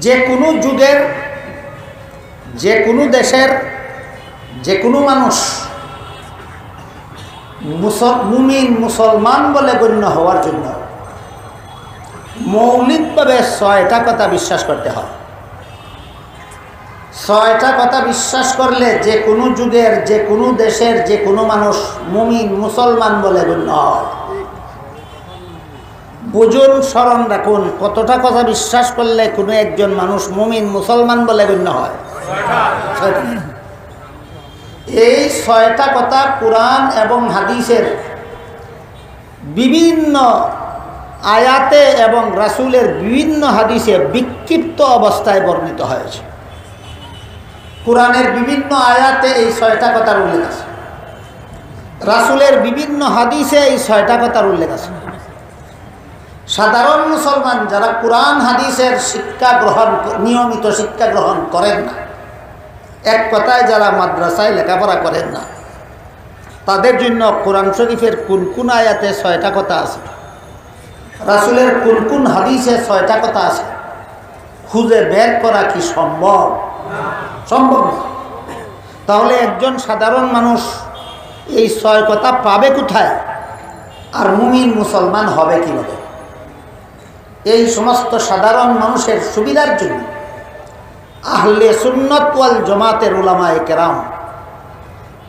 যে কোনো যুগের, যে কোনো দেশের, যে কোনো মানুষ মুমিন মুসলমান বলে গণ্য হওয়ার জন্য মৌলিকভাবে 6টা কথা বিশ্বাস করতে হয়। 6টা কথা বিশ্বাস করলে যে কোনো যুগের, যে কোনো দেশের, যে কোনো মানুষ মুমিন মুসলমান বলে গণ্য হয়। বুঝুন, স্মরণ রাখুন, কতটা কথা বিশ্বাস করলে কোনো একজন মানুষ মুমিন মুসলমান বলে গণ্য হয়? 6টা। এই 6টা কথা কুরআন এবং হাদিসের বিভিন্ন আয়াতে এবং রাসূলের বিভিন্ন হাদিসে বিক্ষিপ্ত অবস্থায় বর্ণিত হয়েছে। কুরআনের বিভিন্ন আয়াতে এই 6টা কথার উল্লেখ আছে, রাসূলের বিভিন্ন হাদিসে এই 6টা কথার উল্লেখ আছে। সাধারণ মুসলমান যারা কুরআন হাদিসের শিক্ষা গ্রহণ, নিয়মিত শিক্ষা গ্রহণ করেন না, এক কথায় যারা মাদ্রাসায় লেখাপড়া করেন না, তাদের জন্য কোরআন শরীফের কোন কোন আয়াতে 6টা কথা আছে, রাসূলের কোন কোন হাদিসে 6টা কথা আছে, খুঁজে বের করা কি সম্ভব? সম্ভব না। তাহলে একজন সাধারণ মানুষ এই 6 কথা পাবে কোথায়, আর মুমিন মুসলমান হবে কিভাবে? এই সমস্ত সাধারণ মানুষের সুবিধার জন্য আহলে সুন্নাত ওয়াল জামাতের উলামায়ে কেরাম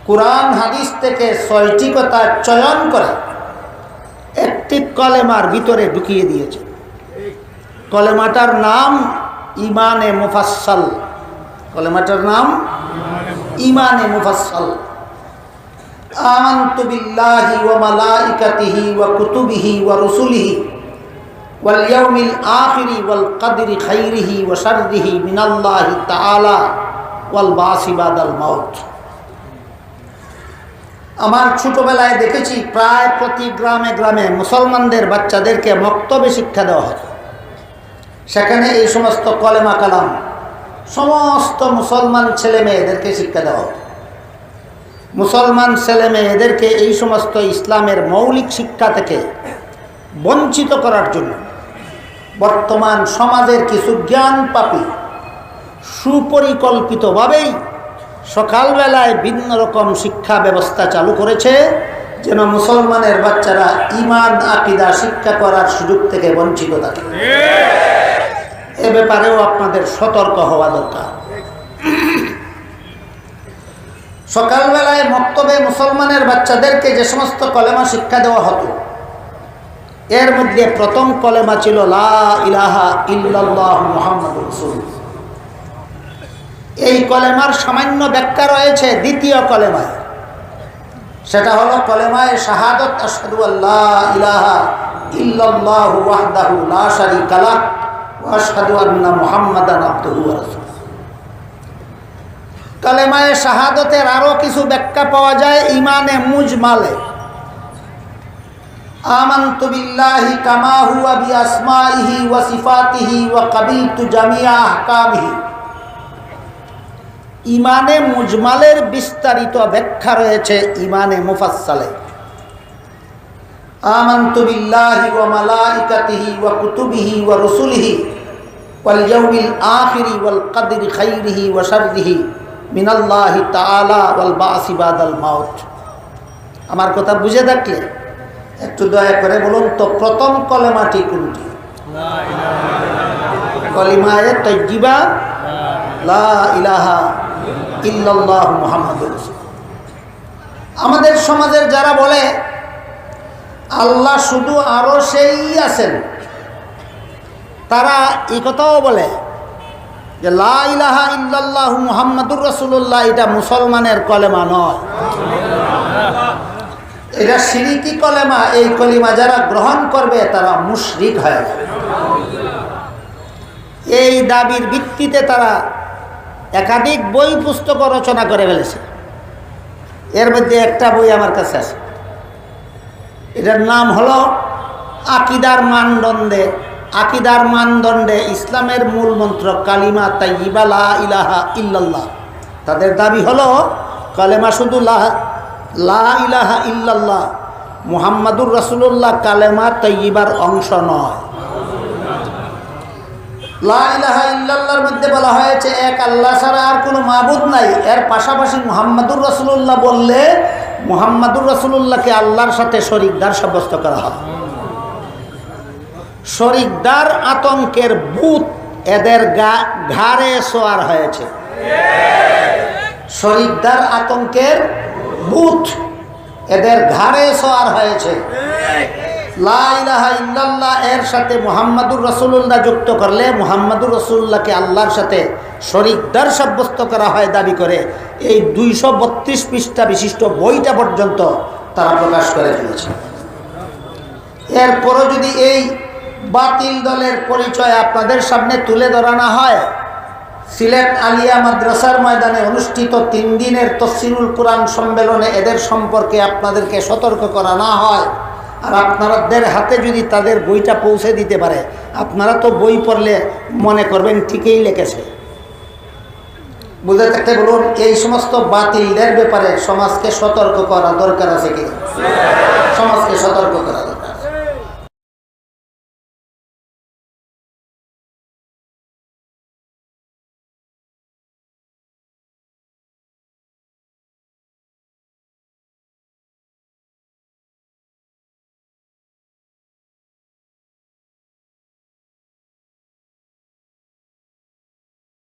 কুরআন হাদিস থেকে 6টি কথা চয়ন করে একটি কলেমার ভিতরে ঢুকিয়ে দিয়েছে। কলেমাটার নাম ঈমানে মুফাসসাল। কলেমাটার নাম ঈমানে মুফাসসাল। আমানতু বিল্লাহি ওয়া মালাইকাতিহি ওয়া কুতুবিহি ওয়া রুসুলিহি ওয়াল ইয়াউমিল আখিরি ওয়াল কদরি খাইরিহি ওয়া শাররিহি মিনাল্লাহি তাআলা ওয়াল বাসি বাদাল মাউত। আমার ছোটবেলায় দেখেছি প্রায় প্রতি গ্রামে গ্রামে মুসলমানদের বাচ্চাদেরকে মক্তবে শিক্ষা দেওয়া হয়। সেখানে এই সমস্ত কলেমা কালাম সমস্ত মুসলমান ছেলে মেয়েদেরকে শিক্ষা দেওয়া হয়। মুসলমান ছেলে মেয়েদেরকে এই সমস্ত ইসলামের মৌলিক শিক্ষা থেকে বঞ্চিত করার জন্য বর্তমান সমাজের কিছু জ্ঞান পাপী সুপরিকল্পিতভাবেই সকালবেলায় ভিন্ন রকম শিক্ষা ব্যবস্থা চালু করেছে, যেন মুসলমানের বাচ্চারা ঈমান আকীদা শিক্ষা করার সুযোগ থেকে বঞ্চিত থাকে। এ ব্যাপারেও আপনাদের সতর্ক হওয়া দরকার। সকালবেলায় মক্তবে মুসলমানের বাচ্চাদেরকে যে সমস্ত কলেমা শিক্ষা দেওয়া হতো, এর মধ্যে প্রথম কলেমা ছিল লা ইলাহা ইল্লাল্লাহ মুহাম্মাদুর রাসূলুল্লাহ। এই কলেমার সামান্য ব্যাখ্যা রয়েছে দ্বিতীয় কলেমায়, সেটা হলো কলেমায়ে শাহাদাত আশহাদু আল্লা ইলাহা ইল্লাল্লাহু ওয়াহদাহু লা শারীকা লাহ ওয়া আশহাদু আন্না মুহাম্মাদান আবদুহু ওয়া রাসূলুহু। কলেমায়ে শাহাদাতের আরো কিছু ব্যাখ্যা পাওয়া যায় ঈমানে মুজমালে। আমানতু বিল্লাহি কামা হুয়া বিআসমাইহি ওয়া সিফাতিহি ওয়া কাবিলতু জামিআ আহকামিহি। ঈমানে মুজমালের বিস্তারিত ব্যাখ্যা রয়েছে ঈমানে মুফাসসালে। আমানতু বিল্লাহি ওয়া মালাইকাতিহি ওয়া কুতুবিহি ওয়া রুসুলিহি ওয়াল ইয়াউমিল আখিরি ওয়াল কদরি খাইরিহি ওয়া শাররিহি মিনাল্লাহি তাআলা ওয়াল বাসি বাদাল মাউত। আমার কথা বুঝে থাকলে একটু দয়া করে বলুন তো, প্রথম কলেমাটি কোনটি? কলিমায়ে তাইয়্যিবা লা ইলাহা ইল্লাল্লাহ মুহাম্মাদুর রাসূলুল্লাহ। আমাদের সমাজের যারা বলে আল্লাহ শুধু আরশেই আছেন, তারা এই কথাও বলে যে লা ইলাহা ইল্লাল্লাহু মুহাম্মাদুর রাসূলুল্লাহ এটা মুসলমানের কলেমা নয়, এটা শিরকি কলেমা। এই কলিমা যারা গ্রহণ করবে তারা মুশরিক হয়ে যাবে। এই দাবির ভিত্তিতে তারা একাধিক বই পুস্তক রচনা করে ফেলেছে। এর মধ্যে একটা বই আমার কাছে আছে, এটার নাম হলো আকিদার মানদণ্ডে ইসলামের মূল মন্ত্র কালিমা তাইয়্যিবা লা ইলাহা ইল্লাল্লাহ। তাদের দাবি হলো কালেমা শুধু লা ইলাহা ইল্লাল্লাহ মুহাম্মাদুর রাসূলুল্লাহ কালেমা তাইয়্যিবার অংশ নয়। লা ইলাহা ইল্লাল্লাহর মধ্যে বলা হয়েছে এক আল্লাহ ছাড়া আর কোনো মাবুদ নাই, এর পাশাপাশি মুহাম্মাদুর রাসূলুল্লাহ বললে মুহাম্মাদুর রাসূলুল্লাহকে আল্লাহর সাথে শরীকদার সাব্যস্ত করা হয়। শরীকদার আতঙ্কের ভূত এদের ঘাড়ে সওয়ার হয়েছে। শরীকদার আতঙ্কের ভূত এদের ঘাড়ে সওয়ার হয়েছে। লা ইলাহা ইল্লাল্লাহ এর সাথে মুহাম্মাদুর রাসূলুল্লাহ যুক্ত করলে মুহাম্মাদুর রাসূলুল্লাহকে আল্লাহর সাথে শরীকদার সাব্যস্ত করা হয় দাবি করে এই 232 পৃষ্ঠা বিশিষ্ট বইটা পর্যন্ত তারা প্রকাশ করে ফেলেছে। এরপরও যদি এই বাতিল দলের পরিচয় আপনাদের সামনে তুলে ধরা না হয়, সিলেট আলিয়া মাদ্রাসার ময়দানে অনুষ্ঠিত 3 দিনের তাফসীরুল কুরআন সম্মেলনে এদের সম্পর্কে আপনাদেরকে সতর্ক করা না হয়, আর আপনাদের হাতে যদি তাদের বইটা পৌঁছে দিতে পারে, আপনারা তো বই পড়লে মনে করবেন ঠিকই লিখেছে। বুঝে থাকতে বলুন, এই সমস্ত বাতিলদের ব্যাপারে সমাজকে সতর্ক করা দরকার আছে কি?